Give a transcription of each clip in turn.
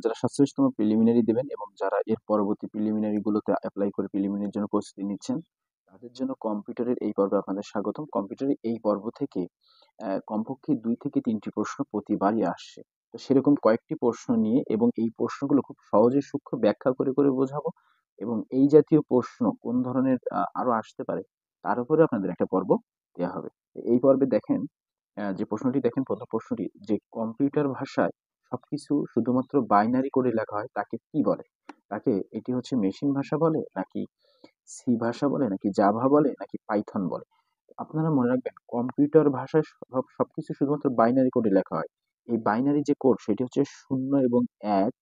যারা 47তম প্রিলিমিনারি দেবেন এবং যারা এর পরবর্তী প্রিলিমিনারি গুলোতে অ্যাপ্লাই করে প্রিলিমিনারির জন্য প্রস্তুতি নিচ্ছেন, তাদের জন্য কম্পিউটারের এই পর্বে আপনাদের স্বাগতম। কম্পিউটারের এই পর্ব থেকে কমপক্ষে 2 থেকে 3টি প্রশ্ন প্রতিবারই আসছে। তো সেরকম কয়েকটি প্রশ্ন নিয়ে এবং এই প্রশ্নগুলো খুব সহজে সূক্ষ্ম ব্যাখ্যা করে বোঝাবো এবং এই জাতীয় প্রশ্ন কোন ধরনের আরো আসতে পারে তার উপরে আপনাদের একটা পর্ব দেয়া হবে। এই পর্বে দেখেন, যে প্রশ্নটি দেখেন, প্রথম প্রশ্নটি, যে কম্পিউটার ভাষায় সবকিছু শুধুমাত্র বাইনারি কোডে লেখা হয় তাকে কি বলে? তাকে এটি হচ্ছে মেশিন ভাষা বলে, নাকি সি ভাষা বলে, নাকি জাভা বলে, নাকি পাইথন বলে? আপনারা মনে রাখবেন, কম্পিউটার ভাষায় সবকিছু শুধুমাত্র বাইনারি কোডে লেখা হয়। এই বাইনারি যে কোড সেটি হচ্ছে 0 এবং 1।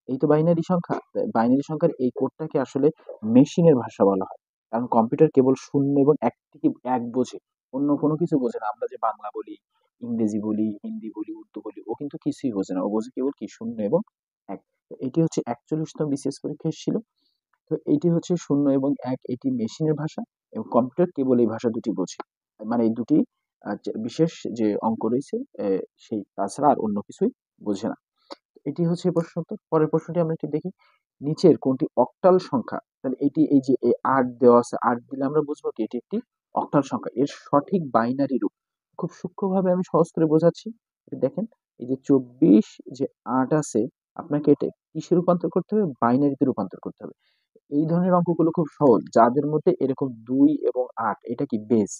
এই তো বাইনারি সংখ্যা। বাইনারি সংখ্যার এই কোডটাকে আসলে মেশিনের ভাষা বলা হয়। কারণ কম্পিউটার কেবল 0 এবং 1 থেকে 1 বোঝে। অন্য কোনো কিছু বোঝে না। আমরা যে বাংলা বলি, ইংরেজি বলি, হিন্দি বলি, উর্দু বলি, ও কিন্তু কিছুই বোঝে না। ও বোঝে কেবল কি 0 এবং 1। তো এটি হচ্ছে 41তম বিসিএস পরীক্ষা এসেছিল। তো এটি হচ্ছে 0 এবং 1, এটি মেশিনের ভাষা এবং কম্পিউটার কেবল এই ভাষা দুটি বোঝে। মানে এই দুটি বিশেষ যে অঙ্ক রয়েছে, সেই তাছাড়া আর অন্য কিছুই বোঝে না। এটি হচ্ছে প্রশ্ন উত্তর। পরের প্রশ্নটি আমরা একটু দেখি। নিচের কোনটি অক্টাল সংখ্যা? তাহলে এটি, এই যে 8 দেওয়া আছে, 8 দিলে আমরা বুঝবো কি এটি একটি অক্টাল সংখ্যা। এর সঠিক বাইনারি রূপ খুব সূক্ষ্মভাবে আমি সহজ করে বোঝাচ্ছি। এটা দেখেন, এই যে 24 যে 8 আছে, আপনাকে এটা কিসে রূপান্তর করতে হবে? বাইনারিতে রূপান্তর করতে হবে। এই ধরনের অঙ্কগুলো খুব সহজ। যাদের মধ্যে এরকম 2 এবং 8 এটা কি বেস,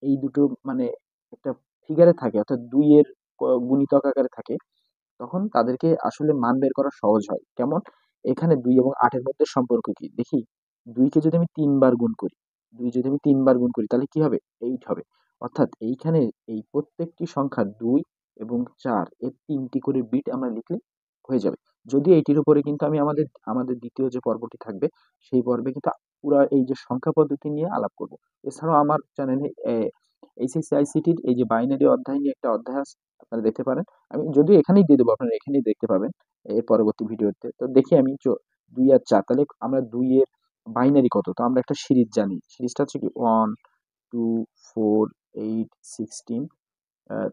এই দুটো মানে একটা ফিগারে থাকে, অর্থাৎ 2 এর গুণিতক আকারে থাকে, তখন তাদেরকে আসলে মান বের করা সহজ হয়। কেমন? এখানে 2 এবং 8 এর মধ্যে সম্পর্ক কি? দেখি, 2 কে যদি আমি 3 বার গুণ করি, 2 যদি আমি 3 বার গুণ করি তাহলে কি হবে? 8 হবে। অর্থাৎ এইখানে এই প্রত্যেকটি সংখ্যা 2 এবং 4 এর 3টি করে বিট আমরা লিখলে হয়ে যাবে। যদিও এটির উপরে কিন্তু আমি আমাদের আমাদের দ্বিতীয় যে পর্বটি থাকবে, সেই পর্বে কিন্তু পুরা এই যে সংখ্যা পদ্ধতি নিয়ে আলাপ করব। এছাড়াও আমার চ্যানেলে এইচএসসি আইসিটির এই যে বাইনারি অধ্যায় নিয়ে একটা অধ্যায় আছে, আপনারা দেখতে পারেন। আমি যদিও এখানেই দিয়ে দেবো, আপনারা এখানেই দেখতে পাবেন এর পরবর্তী ভিডিওতে। তো দেখি আমি 2 আর 4, তাহলে আমরা 2 এর বাইনারি কত? তো আমরা একটা সিরিজ জানি। সিরিজটা হচ্ছে কি 1 2 4 8 16,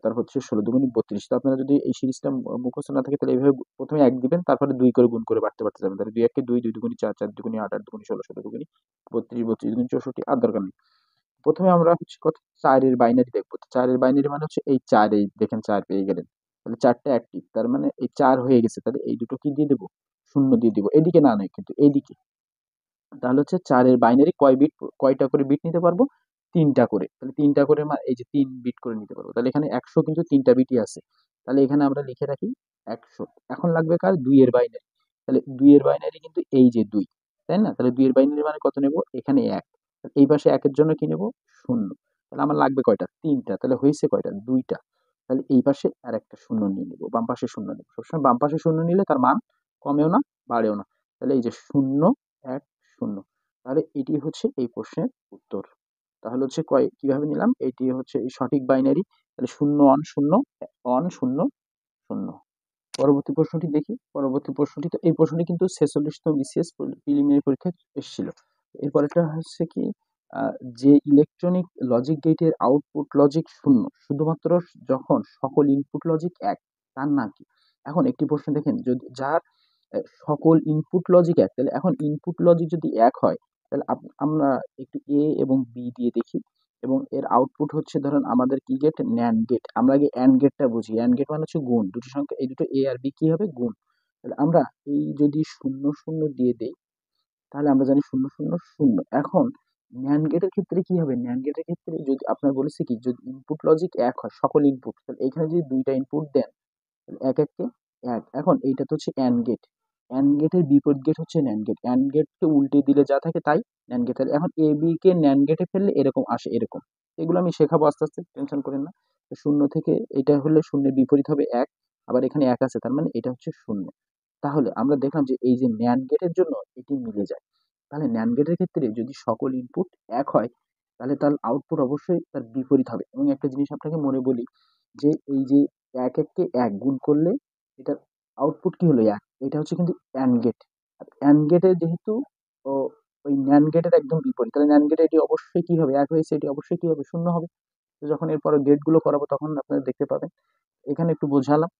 তারপর হচ্ছে 16 দুগুণী 32। তো আপনারা যদি এই সিরিজটা মুখস্থ না থাকে তাহলে এইভাবে প্রথমে 1 দিবেন, তারপরে 2 করে গুণ করে বাড়তে যাবেন। তাহলে 2 1 কে 2, 2 দুগুণী 4, 4 দুগুণী 8, 8 দুগুণী 16, 16 দুগুণী 32, 32 দুগুণী 64। আর দরকার নেই। প্রথমে আমরা হচ্ছে কত, 4 এর বাইনারি দেখবো। তো 4 এর বাইনারি মানে হচ্ছে এই 4, এই দেখেন 4 পেয়ে গেলেন। তাহলে 4টা অ্যাক্টিভ, তার মানে এই 4 হয়ে গেছে। তাহলে এই দুটো কি দিয়ে দেবো? 0 দিয়ে দিব। এদিকে না নয় কিন্তু এইদিকে। তাহলে হচ্ছে 4 এর বাইনারি কয়টা করে বিট নিতে পারবো? 3টা করে। তাহলে 3টা করে এই যে 3 বিট করে নিতে পারবো। তাহলে এখানে 100 কিন্তু 3টা বিটই আছে। তাহলে এখানে আমরা লিখে রাখি 100। এখন লাগবে কার? 2 এর বাইনারি। তাহলে 2 এর বাইনারি কিন্তু এই যে 2, তাই না? তাহলে 2 এর বাইনারি মানে কত নেব? এখানে 1। এই পাশে 1 এর জন্য কি নেব? 0। তাহলে আমার লাগবে কয়টা? 3টা। তাহলে হয়েছে কয়টা? 2টা। তাহলে এই পাশে আরেকটা 0 নিয়ে নেব, বাম পাশে 0 নেব। সবসময় বাম পাশে 0 নিলে তার মান কমেও না, বাড়েও না। তাহলে এই যে 0 1 0। তাহলে এটি হচ্ছে এই প্রশ্নের উত্তর। তাহলে হচ্ছে কিভাবে নিলাম? এটি হচ্ছে এই সঠিক বাইনারি। তাহলে 0 অন 0 অন 0 0। পরবর্তী প্রশ্নটি দেখি। পরবর্তী প্রশ্নটি, তো এই প্রশ্নটি কিন্তু 46তম বিসিএস প্রিলিমিনারি পরীক্ষায় এসেছিল। এরপরেরটা হচ্ছে কি, যে ইলেকট্রনিক লজিক গেটের আউটপুট লজিক 0 শুধুমাত্র যখন সকল ইনপুট লজিক 1, তার নাম কি? এখন একটি প্রশ্ন দেখেন, যদি যার সকল ইনপুট লজিক 1, তাহলে এখন ইনপুট লজিক যদি 1 হয়, তাহলে আমরা একটু এ এবং বি দিয়ে দেখি। এবং এর আউটপুট হচ্ছে, ধরেন আমাদের কি গেট? NAND gate. আমরা আগে অ্যান্ড গেটটা বুঝি। অ্যান্ড গেট মানে হচ্ছে গুণ। দুটি সংখ্যা, এই দুটো এ আর বি কি হবে? গুণ। তাহলে আমরা এই যদি 0 0 দিয়ে দেই, তাহলে আমরা জানি 0 0 0। এখন ন্যান্ড গেটের ক্ষেত্রে কি হবে? ন্যান্ড গেটের ক্ষেত্রে যদি আপনার বলেছে কি, যদি ইনপুট লজিক 1 হয়, সকল ইনপুট, তাহলে এখানে যদি 2টা ইনপুট দেন, তাহলে 1 1 কে 1। এখন এইটা তো হচ্ছে অ্যান্ড গেট। অ্যান্ড গেটের বিপরীত গেট হচ্ছে ন্যান্ড গেট। অ্যান্ড গেটকে উল্টে দিলে যা থাকে তাই ন্যান্ড গেট। তাহলে এখন এ বি কে ন্যান্ড গেটে ফেললে এরকম আসে, এরকম। এগুলো আমি শেখাবো আস্তে আস্তে, টেনশন করেন না। তো 0 থেকে এটা হলে 0 এর বিপরীত হবে 1। আবার এখানে 1 আছে, তার মানে এটা হচ্ছে 0। তাহলে আমরা দেখলাম যে এই যে ন্যান্ড গেটের জন্য এটি মিলে যায়। তাহলে ন্যান্ড গেটের ক্ষেত্রে যদি সকল ইনপুট 1 হয়, তাহলে তার আউটপুট অবশ্যই তার বিপরীত হবে। এবং একটা জিনিস আপনাকে মনে বলি, যে এই যে 1 1 কে 1 গুণ করলে এটার আউটপুট কি হলো? 1। এটা হচ্ছে কিন্তু অ্যান্ড গেট। আর অ্যান্ড গেটের যেহেতু ও ওই ন্যান্ড গেটের একদম বিপরীত, তাহলে ন্যান্ড গেটে এটি অবশ্যই কি হবে? 1 হয়েছে, এটি অবশ্যই কি হবে? 0 হবে। তো যখন এরপরে গেটগুলো করাবো তখন আপনারা দেখতে পাবেন। এখানে একটু বোঝালাম।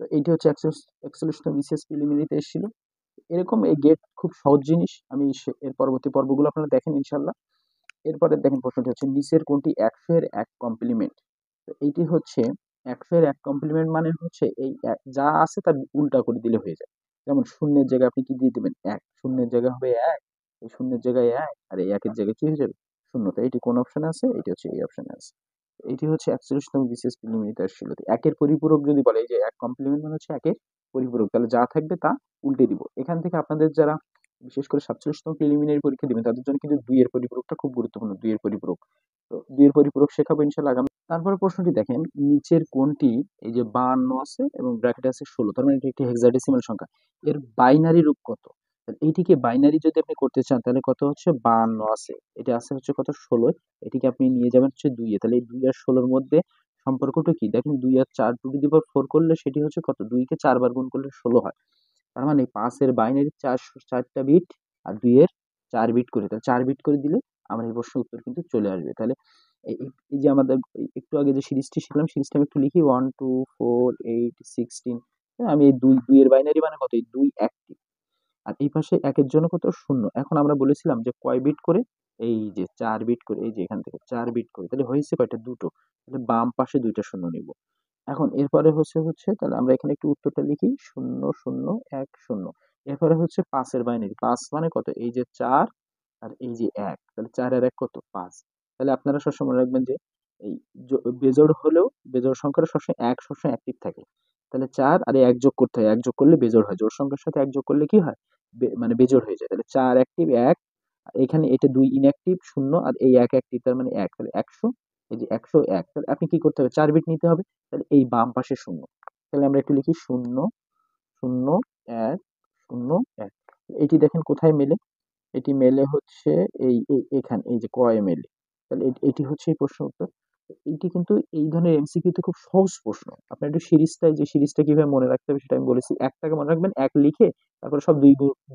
তো তো এইটা হচ্ছে এক্সেলেশন বিসিএস প্রিলিমিনারিতে এসেছিল। এরকম এই গেট খুব সহজ জিনিস, আমি এর পরবর্তী পর্বগুলো আপনারা দেখেন ইনশাল্লাহ। এরপরে দেখেন প্রশ্নটি হচ্ছে নিচের কোনটি 100-এর এক কমপ্লিমেন্ট। তো এইটি হচ্ছে 100-এর এক কমপ্লিমেন্ট মানে হচ্ছে এই যা আছে তার উল্টা করে দিলে হয়ে যায়। যেমন শূন্যের জায়গায় আপনি কি দিয়ে দেবেন? এক। শূন্যের জায়গায় হবে এক, এই শূন্যের জায়গায় এক, আর এই একের জায়গায় কি হয়ে যাবে? শূন্য। তো এটি কোন অপশনে আছে? এটি হচ্ছে এই অপশনে আছে। এটি হচ্ছে 41তম বিসিএস প্রিলিমিনারিতে আসছিল। একের পরিপূরক যদি বলে, এই যে এক কমপ্লিমেন্ট মানে হচ্ছে একের পরিপূরক, তাহলে যা থাকবে তা উল্টে দিব। এখান থেকে আপনাদের যারা বিশেষ করে 47তম প্রিলিমিনারি পরীক্ষা দিবেন তাদের জন্য কিন্তু 2 এর পরিপূরকটা খুব গুরুত্বপূর্ণ। 2 এর পরিপূরক, তো 2 এর পরিপূরক শেখাবো ইনশাআল্লাহ আগামী। তারপরে প্রশ্নটি দেখেন, নিচের কোনটি, এই যে 52 আছে এবং ব্র্যাকেটে আছে 16, তার মানে এটি একটি হেক্সাডেসিমাল সংখ্যা, এর বাইনারি রূপ কত? তাহলে এইটিকে বাইনারি যদি আপনি করতে চান তাহলে কত হচ্ছে? 52 আছে, এটা আছে হচ্ছে কত? 16। এটিকে আপনি নিয়ে যাবেন হচ্ছে 2 এ, তাহলে এই 2 আর 16 এর মধ্যে সম্পর্কটা কি দেখেন? 2 আর 4 টু দি পাওয়ার 4 করলে সেটি হচ্ছে কত? 2 কে 4 বার গুণ করলে 16 হয়। তার মানে 5 এর বাইনারি 4টা বিট আর 2 এর 4 বিট করে, তাহলে 4 বিট করে দিলে আমার এই প্রশ্নের উত্তর কিন্তু চলে আসবে। তাহলে এই যে আমাদের একটু আগে যে সিরিজটি শিখলাম, সিরিজটা আমি একটু লিখি, 1 2 4 8 16। আমি এই 2 এর বাইনারি মানে কত? এই 2 একটি, আর এই পাশে একের জন্য কত? শূন্য। এখন আমরা বলেছিলাম যে কয় বিট করে? এই যে 4 বিট করে, এই যে এখান থেকে 4 বিট করে, তাহলে হয়েছে কয়টা? দুটো। তাহলে বাম পাশে দুইটা শূন্য নিব। এখন এরপরে হচ্ছে তাহলে আমরা এখানে একটু উত্তরটা লিখি, 0 0 1 0। এরপরে হচ্ছে 5 এর বাইনারি, 5 মানে কত? এই যে 4 আর এই যে 1, তাহলে 4 আর 1 কত? 5। তাহলে আপনারা সবসময় রাখবেন যে এই বেজোড় হলেও, বেজোড় সংখ্যাটা সবসময় 1 সবসময় অ্যাক্টিভ থাকে। তাহলে 4 আর 1 যোগ করতে হয়, 1 যোগ করলে বেজোড় হয়, জোড় সংখ্যার সাথে 1 যোগ করলে কি হয়? মানে বেজোড় হয়ে যায়। তাহলে 4 অ্যাক্টিভ 1, এখানে এটা 2 ইনঅ্যাক্টিভ 0, আর এই 1 অ্যাক্টিভ, তার মানে 1, তাহলে 100। এই যে 101, তাহলে আপনি কি করতে হবে? 4 বিট নিতে হবে। তাহলে এই বাম পাশে শূন্য, তাহলে আমরা একটু লিখি 0 0 1 0 1। এটি দেখেন কোথায় মেলে? এটি মেলে হচ্ছে এখানে, এই যে কয় মেলে। তাহলে এটি হচ্ছে এই প্রশ্ন উত্তর। এটি কিন্তু এই ধরনের এমসিকিউ তে খুব সহজ প্রশ্ন। আপনার একটু সিরিজটা, এই যে সিরিজটা কিভাবে মনে রাখতে হবে সেটা আমি বলেছি। একটাকে মনে রাখবেন, এক লিখে তারপরে সব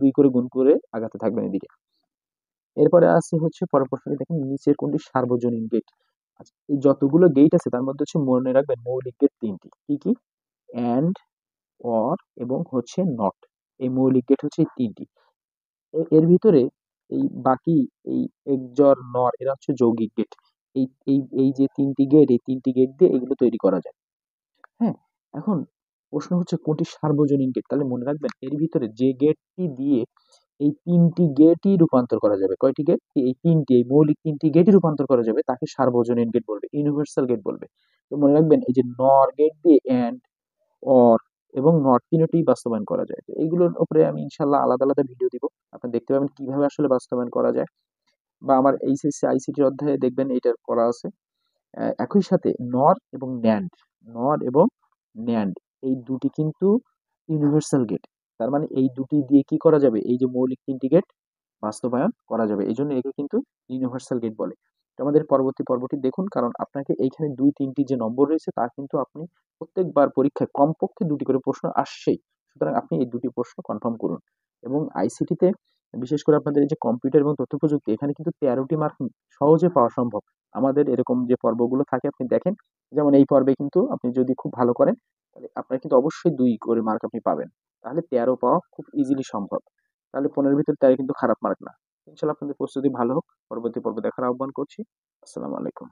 দুই করে গুণ করে আগাতে থাকবেন এদিকে। এরপরে আছে হচ্ছে পরের প্রশ্নটি দেখেন, নিচের কোনটি সার্বজনীন গেট? আচ্ছা, এই যতগুলো গেট আছে তার মধ্যে হচ্ছে মনে রাখবেন মৌলিক গেট তিনটি। কি কি? অ্যান্ড, অর এবং হচ্ছে নট। এই মৌলিক গেট হচ্ছে এই তিনটি। এর ভিতরে এই বাকি এই এক্সর, নর, এরা হচ্ছে যৌগিক গেট। এই এই এই যে তিনটি গেট, এই তিনটি গেট দিয়ে এগুলো তৈরি করা যায়। হ্যাঁ, এখন প্রশ্ন হচ্ছে কোনটি সার্বজনীন গেট? তাহলে মনে রাখবেন এর ভিতরে যে গেটটি দিয়ে এই তিনটি গেটই রূপান্তর করা যাবে। কয়টি গেট? এই তিনটি, এই মৌলিক তিনটি গেটই রূপান্তর করা যাবে, তাকে সার্বজনীন গেট বলবে, ইউনিভার্সাল গেট বলবে। তো মনে রাখবেন এই যে নর গেট দিয়ে অ্যান্ড, অর এবং নট তিনটি বাস্তবায়ন করা যায়। তো এইগুলোর উপরে আমি ইনশাল্লাহ আলাদা আলাদা ভিডিও দিব, আপনি দেখতে পাবেন কিভাবে আসলে বাস্তবায়ন করা যায়। বা আমার এইচএসসি আইসিটির অধ্যায়ে দেখবেন এটার করা আছে। একই সাথে নর এবং ন্যান্ড, নর এবং ন্যান্ড এই দুটি কিন্তু ইউনিভার্সাল গেট। তার মানে এই দুটি দিয়ে কি করা যাবে? এই যে মৌলিক তিনটি গেট বাস্তবায়ন করা যাবে, এই জন্য একে কিন্তু ইউনিভার্সাল গেট বলে। তো আমাদের পরবর্তী পর্বটি দেখুন, কারণ আপনাকে এইখানে 2 3টি যে নম্বর রয়েছে তা কিন্তু আপনি প্রত্যেকবার পরীক্ষায় কমপক্ষে 2টি করে প্রশ্ন আসছেই। সুতরাং আপনি এই 2টি প্রশ্ন কনফার্ম করুন। এবং আইসিটিতে বিশেষ করে আপনাদের এই যে কম্পিউটার এবং তথ্য প্রযুক্তি, এখানে কিন্তু 13টি মার্ক সহজে পাওয়া সম্ভব। আমাদের এরকম যে পর্বগুলো থাকে আপনি দেখেন, যেমন এই পর্বে কিন্তু আপনি যদি খুব ভালো করেন তাহলে আপনার কিন্তু অবশ্যই 2 করে মার্ক আপনি পাবেন। তাহলে 13 পাওয়া খুব ইজিলি সম্ভব। তাহলে 15-এর ভিতর 13 কিন্তু খারাপ মার্ক না। ইনশাআল্লাহ আপনাদের প্রস্তুতি ভালো হোক। পরবর্তী পর্ব দেখার আহ্বান করছি। আসসালামু আলাইকুম।